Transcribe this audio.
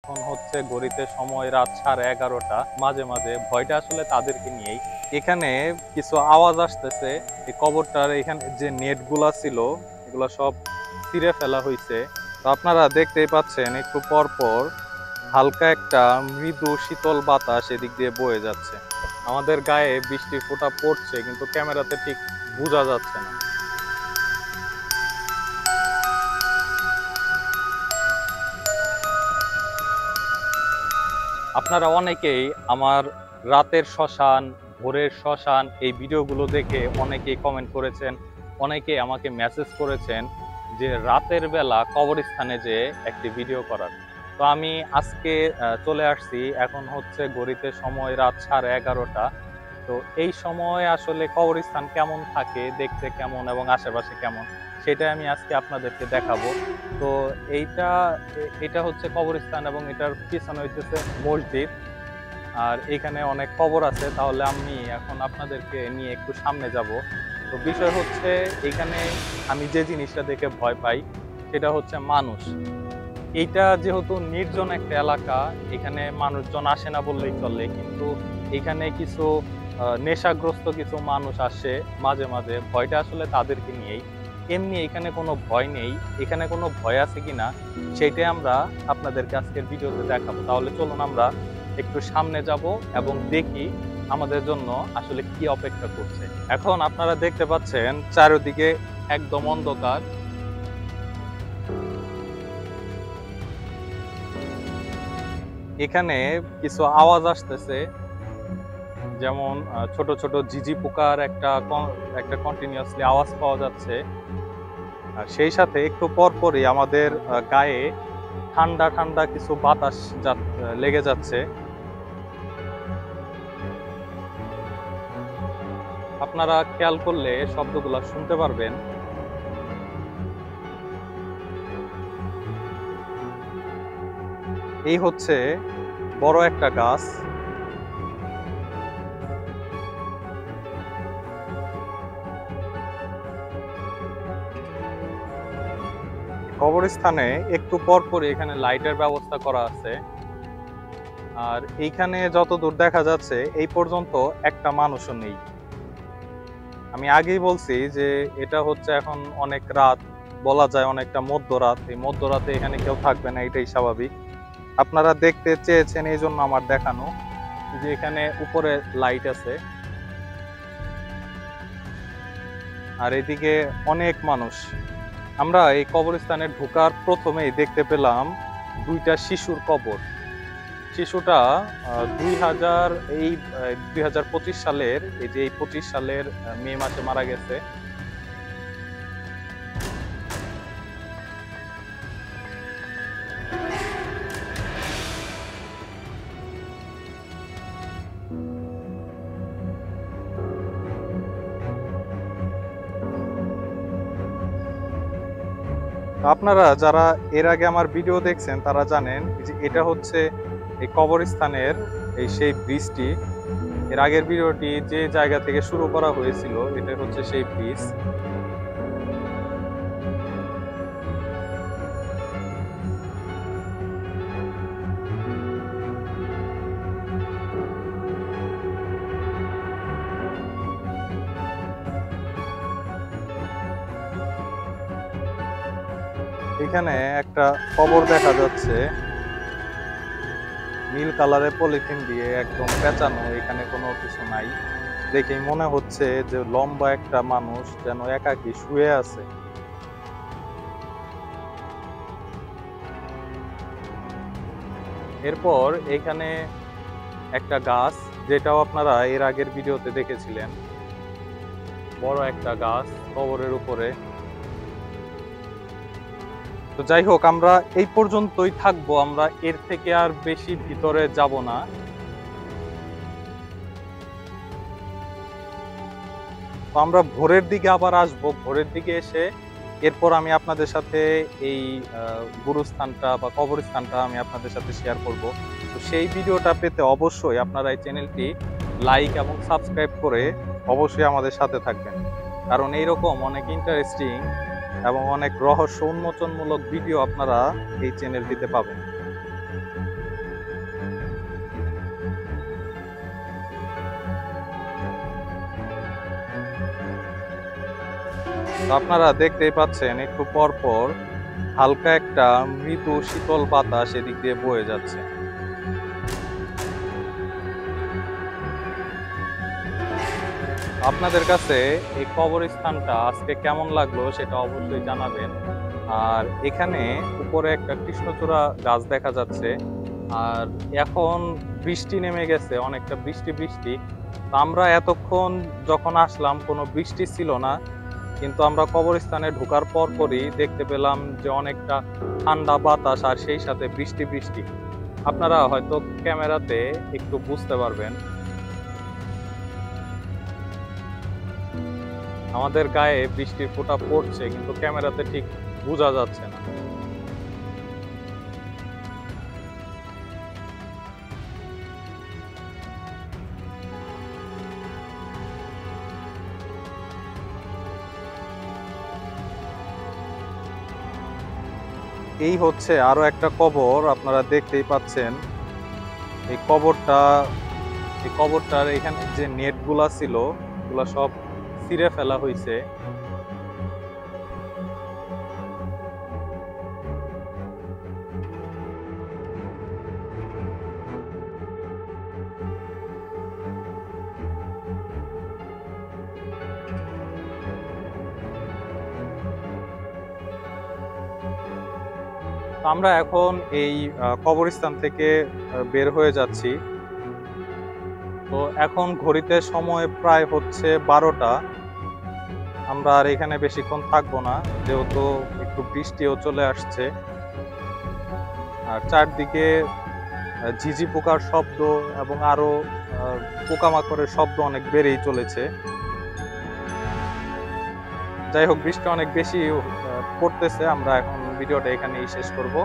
এখন হচ্ছে ঘড়িতে সময় রাত 11:30। মাঝে মাঝে ভয়টা আসলে তাদেরকে নিয়েই। এখানে কিছু আওয়াজ আসতেছে। এই কবরটার এখানে যে নেট গুলা ছিল এগুলা সব ছিঁড়ে ফেলা হয়েছে। তো আপনারা দেখতেই পাচ্ছেন একটু পর পর হালকা একটা মৃদু শীতল বাতাস এদিক দিয়ে বয়ে যাচ্ছে। আমাদের গায়ে বৃষ্টির ফোঁটা পড়ছে কিন্তু ক্যামেরাতে ঠিক বোঝা যাচ্ছে না। আপনারা অনেকেই আমার রাতের শ্মশান, ভোরের শ্মশান এই ভিডিওগুলো দেখে অনেকেই কমেন্ট করেছেন, অনেকেই আমাকে মেসেজ করেছেন যে রাতের বেলা কবরস্থানে যে একটি ভিডিও করার। তো আমি আজকে চলে আসছি। এখন হচ্ছে ঘড়িতে সময় রাত 11:30। তো এই সময় আসলে কবরস্থান কেমন থাকে, দেখতে কেমন এবং আশেপাশে কেমন, সেটাই আমি আজকে আপনাদেরকে দেখাবো। তো এইটা এটা হচ্ছে কবরস্থান এবং এটার পিছনে হইতেছে মসজিদ। আর এখানে অনেক কবর আছে। তাহলে আমি এখন আপনাদেরকে নিয়ে একটু সামনে যাব। তো বিষয় হচ্ছে এখানে আমি যে জিনিসটা দেখে ভয় পাই সেটা হচ্ছে মানুষ। এইটা যেহেতু নির্জন একটা এলাকা, এখানে মানুষজন আসে না বললেই চলে, কিন্তু এখানে কিছু নেশাগ্রস্ত কিছু মানুষ আসে মাঝে মাঝে। ভয়টা আসলে তাদেরকে নিয়েই। এমনি এখানে কোনো ভয় নেই। এখানে কোনো ভয় আছে কিনা সেটাই আমরা আপনাদেরকে আজকের ভিডিওতে দেখাবো। তাহলে চলুন আমরা একটু সামনে যাব এবং দেখি আমাদের জন্য আসলে কি অপেক্ষা করছে। এখন আপনারা দেখতে পাচ্ছেন চারিদিকে একদম অন্ধকার। এখানে কিছু আওয়াজ আসতেছে, যেমন ছোট ছোট ঝিঝি পোকার একটা কন্টিনিউয়াসলি আওয়াজ পাওয়া যাচ্ছে। আর সেই সাথে একটু পর পরই আমাদের গায়ে ঠান্ডা ঠান্ডা কিছু বাতাস লেগে যাচ্ছে। আপনারা খেয়াল করলে শব্দগুলো শুনতে পারবেন। এই হচ্ছে বড় একটা গাছ। কবরস্থানে একটু পর পরই এখানে লাইটের ব্যবস্থা করা আছে। আর এইখানে যতদূর দেখা যাচ্ছে এই পর্যন্ত একটা মানুষও নেই। আমি আগেই বলছি যে এটা হচ্ছে এখন অনেক রাত, বলা যায় অনেকটা মধ্যরাত। এই মধ্যরাতে এখানে কেউ থাকবে না, এটাই স্বাভাবিক। আপনারা দেখতে চেয়েছেন এই জন্য আমার দেখানো যে এখানে উপরে লাইট আছে। আর এদিকে অনেক মানুষ। আমরা এই কবরস্থানে ঢোকার প্রথমেই দেখতে পেলাম দুইটা শিশুর কবর। শিশুটা 2025 সালের, এই যে এই 25 সালের মে মাসে মারা গেছে। আপনারা যারা এর আগে আমার ভিডিও দেখছেন তারা জানেন যে এটা হচ্ছে এই কবরস্থানের সেই ব্রিজটি। এর আগের ভিডিওটি যে জায়গা থেকে শুরু করা হয়েছিল এটা হচ্ছে সেই ব্রিজ। এখানে একটা কবর দেখা যাচ্ছে, নীল কালারের পলিথিন দিয়ে একদম পেঁচানো। এখানে কোনো কিছু নাই। দেখেই মনে হচ্ছে যে লম্বা একটা মানুষ যেন একাকী শুয়ে আছে। এরপর এখানে একটা গাছ, যেটাও আপনারা এর আগের ভিডিওতে দেখেছিলেন। বড় একটা গাছ কবরের উপরে। তো যাই হোক, আমরা এই পর্যন্তই থাকবো। আমরা এর থেকে আর বেশি ভিতরে যাব না। তো আমরা ভোরের দিকে আবার আসবো। ভোরের দিকে এসে এরপর আমি আপনাদের সাথে এই গুরুস্থানটা বা কবরস্থানটা আমি আপনাদের সাথে শেয়ার করব। তো সেই ভিডিওটা পেতে অবশ্যই আপনারা এই চ্যানেলটি লাইক এবং সাবস্ক্রাইব করে অবশ্যই আমাদের সাথে থাকবেন, কারণ এইরকম অনেক ইন্টারেস্টিং এবং অনেক রহস্য উন্মোচনমূলক ভিডিও আপনারা এই চ্যানেলটিতে পাবেন। তো আপনারা দেখতেই পাচ্ছেন একটু পর পর হালকা একটা মৃদু শীতল বাতাস এদিক দিয়ে বয়ে যাচ্ছে। আপনাদের কাছে এই কবরস্থানটা আজকে কেমন লাগলো সেটা অবশ্যই জানাবেন। আর এখানে উপরে একটা কৃষ্ণচূড়া গাছ দেখা যাচ্ছে। আর এখন বৃষ্টি নেমে গেছে, অনেকটা বৃষ্টি বৃষ্টি। তো আমরা এতক্ষণ যখন আসলাম কোনো বৃষ্টি ছিল না, কিন্তু আমরা কবরস্থানে ঢোকার পরপরই দেখতে পেলাম যে অনেকটা ঠান্ডা বাতাস আর সেই সাথে বৃষ্টি বৃষ্টি। আপনারা হয়তো ক্যামেরাতে একটু বুঝতে পারবেন। আমাদের গায়ে বৃষ্টির ফোঁটা পড়ছে কিন্তু ক্যামেরাতে ঠিক বোঝা যাচ্ছে না। এই হচ্ছে আরো একটা কবর, আপনারা দেখতেই পাচ্ছেন। এই কবরটা এই কবরটার এখানে যে নেট গুলা ছিল ওগুলা সব ছিঁড়ে ফেলা হয়েছে। তো আমরা এখন এই কবরস্থান থেকে বের হয়ে যাচ্ছি। তো এখন ঘড়িতে সময় প্রায় হচ্ছে 12টা। আমরা আর এখানে বেশিক্ষণ থাকবো না, যেহেতু একটু বৃষ্টিও চলে আসছে। আর চারদিকে ঝিঝি পোকার শব্দ এবং আরো পোকামাকড়ের শব্দ অনেক বেড়েই চলেছে। যাই হোক, বৃষ্টি অনেক বেশি পড়তেছে। আমরা এখন ভিডিওটা এখানেই শেষ করব।